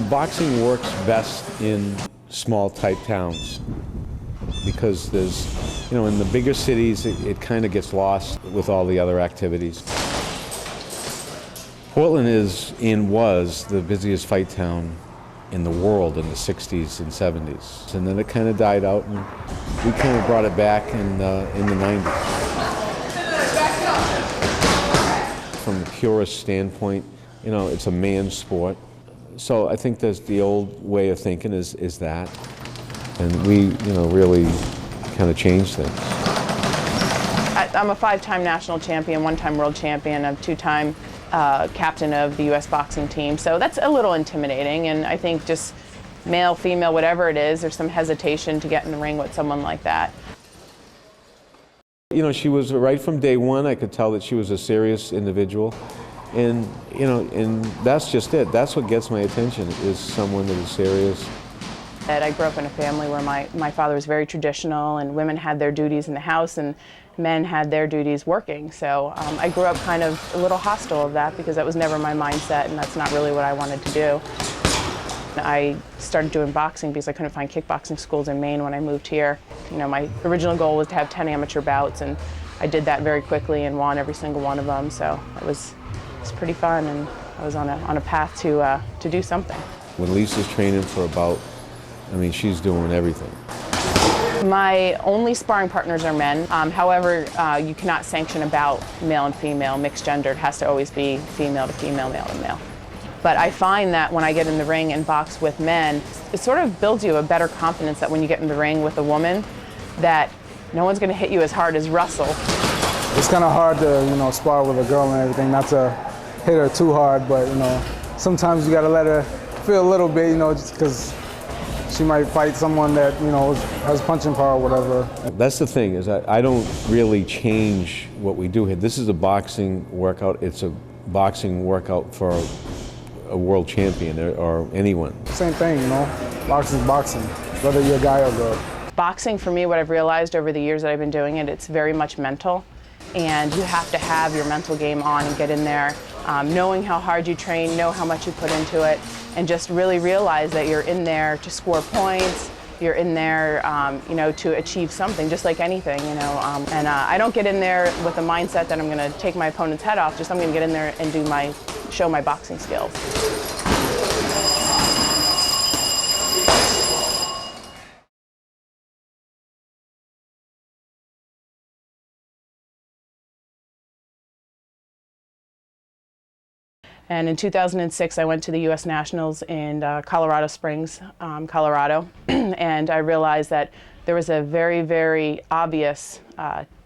Boxing works best in small type towns because there's, in the bigger cities it kind of gets lost with all the other activities. Portland is and was the busiest fight town in the world in the 60s and 70s. And then it kind of died out and we kind of brought it back in the 90s. From the purist standpoint, it's a man's sport. So I think there's the old way of thinking is that. And we, really kind of changed things. I'm a 5-time national champion, 1-time world champion, a 2-time captain of the U.S. boxing team. So that's a little intimidating, and I think just male, female, whatever it is, there's some hesitation to get in the ring with someone like that. She was right from day one. I could tell that she was a serious individual. And, and that's just it. That's what gets my attention, is someone that is serious. I grew up in a family where my father was very traditional, and women had their duties in the house and men had their duties working. So I grew up kind of a little hostile of that because that was never my mindset, and that's not really what I wanted to do. I started doing boxing because I couldn't find kickboxing schools in Maine when I moved here. My original goal was to have 10 amateur bouts, and I did that very quickly and won every single one of them. So it was pretty fun, and I was on a path to do something. When Lisa's training for a bout, she's doing everything. My only sparring partners are men. However, you cannot sanction a bout male and female, mixed gender. It has to always be female to female, male to male. But I find that when I get in the ring and box with men, it sort of builds you a better confidence that when you get in the ring with a woman, that no one's going to hit you as hard as Russell. It's kind of hard to, spar with a girl and everything, not to hit her too hard, but, sometimes you got to let her feel a little bit, just because she might fight someone that, has punching power or whatever. That's the thing, is I don't really change what we do here. This is a boxing workout. It's a boxing workout for a world champion or anyone. Same thing, boxing's boxing, whether you're a guy or girl. Boxing, for me, what I've realized over the years that I've been doing it, it's very much mental. And you have to have your mental game on and get in there, knowing how hard you train, know how much you put into it, and just really realize that you're in there to score points, you're in there, to achieve something, just like anything, and I don't get in there with the mindset that I'm going to take my opponent's head off, just I'm going to get in there and show my boxing skills. And in 2006, I went to the U.S. Nationals in Colorado Springs, Colorado, and I realized that there was a very, very obvious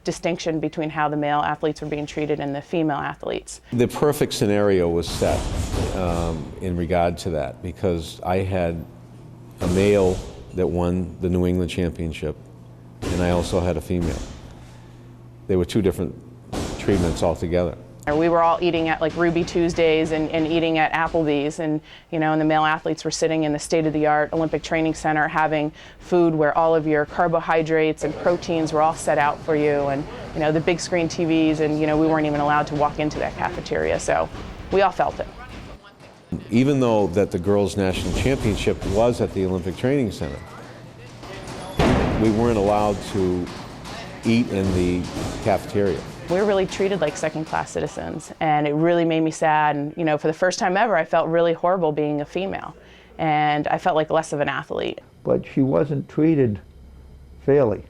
distinction between how the male athletes were being treated and the female athletes. The perfect scenario was set in regard to that, because I had a male that won the New England Championship, and I also had a female. They were two different treatments altogether. We were all eating at like Ruby Tuesdays and eating at Applebee's, and and the male athletes were sitting in the state-of-the-art Olympic Training Center having food where all of your carbohydrates and proteins were all set out for you, and the big screen TVs, and we weren't even allowed to walk into that cafeteria, so we all felt it. Even though that the girls' national championship was at the Olympic Training Center, we weren't allowed to eat in the cafeteria. We were really treated like second-class citizens, and it really made me sad. And for the first time ever, I felt really horrible being a female, and I felt like less of an athlete. But she wasn't treated fairly,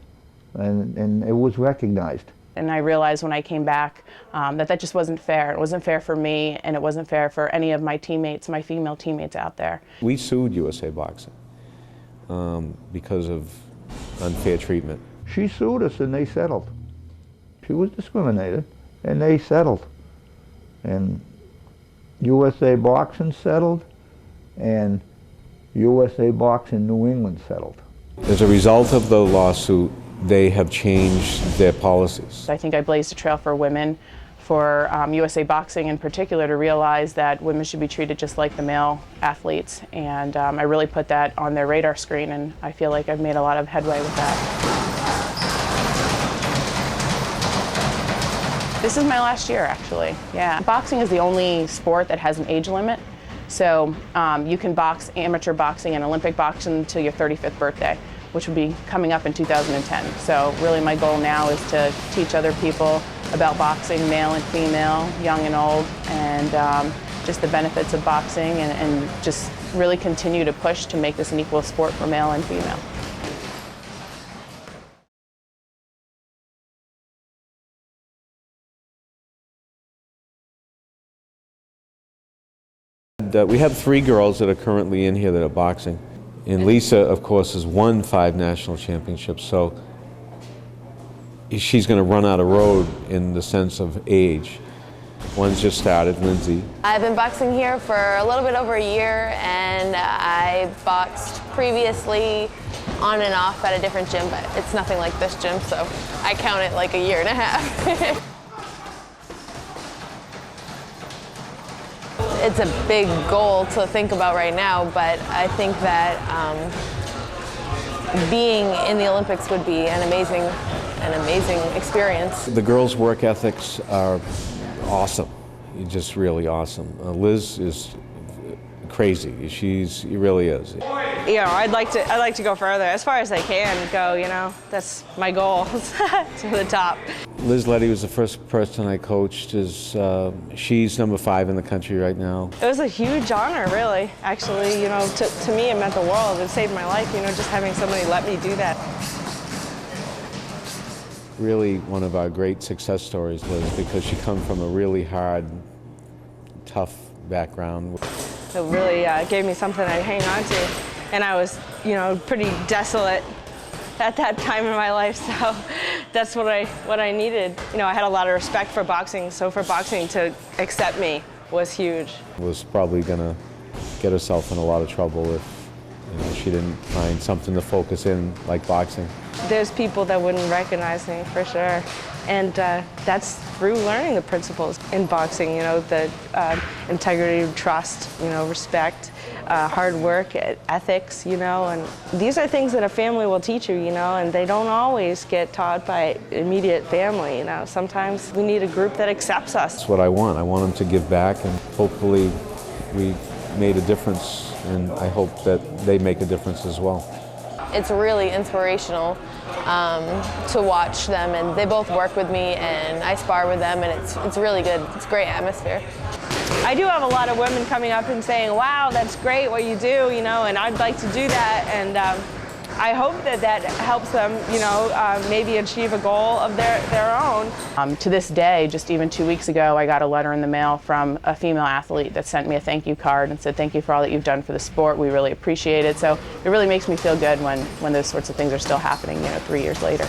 and it was recognized. And I realized when I came back that just wasn't fair. It wasn't fair for me, and it wasn't fair for any of my teammates, my female teammates out there. We sued USA Boxing because of unfair treatment. She sued us, and they settled. She was discriminated, and they settled. And USA Boxing settled, and USA Boxing New England settled. As a result of the lawsuit, they have changed their policies. I think I blazed a trail for women, for USA Boxing in particular, to realize that women should be treated just like the male athletes. And I really put that on their radar screen, and I feel like I've made a lot of headway with that. This is my last year, actually. Yeah. Boxing is the only sport that has an age limit. So you can box amateur boxing and Olympic boxing until your 35th birthday, which will be coming up in 2010. So really my goal now is to teach other people about boxing, male and female, young and old, and just the benefits of boxing, and just really continue to push to make this an equal sport for male and female. We have 3 girls that are currently in here that are boxing. And Lisa, of course, has won 5 national championships, so she's going to run out of road in the sense of age. One's just started, Lindsay. I've been boxing here for a little bit over a year, and I boxed previously on and off at a different gym, but it's nothing like this gym, so I count it like a year and a half. It's a big goal to think about right now, but I think that being in the Olympics would be an amazing experience. The girls' work ethics are awesome, just really awesome. Liz is crazy. She really is. You know, I'd like to go further, as far as I can go. You know, that's my goal, to the top. Liz Letty was the first person I coached. She's number 5 in the country right now. It was a huge honor, really. Actually, you know, to me, it meant the world. It saved my life. You know, just having somebody let me do that. Really, one of our great success stories, Liz, because she comes from a really hard, tough background. It really gave me something to hang on to, and I was, you know, pretty desolate at that time in my life, so that's what I needed. You know, I had a lot of respect for boxing, so for boxing to accept me was huge. Was probably gonna get herself in a lot of trouble if she didn't find something to focus in like boxing. There's people that wouldn't recognize me for sure, and that's through learning the principles in boxing. You know, the integrity, trust, you know, respect, hard work, ethics. You know, and these are things that a family will teach you. You know, and they don't always get taught by immediate family. You know, sometimes we need a group that accepts us. That's what I want. I want them to give back, and hopefully we made a difference, and I hope that they make a difference as well. It's really inspirational to watch them, and they both work with me, and I spar with them, and it's really good. It's a great atmosphere. I do have a lot of women coming up and saying, "Wow, that's great what you do," you know, and I'd like to do that, and I hope that helps them, you know, maybe achieve a goal of their own. To this day, just even 2 weeks ago, I got a letter in the mail from a female athlete that sent me a thank you card and said, "Thank you for all that you've done for the sport. We really appreciate it." So it really makes me feel good when those sorts of things are still happening, you know, 3 years later.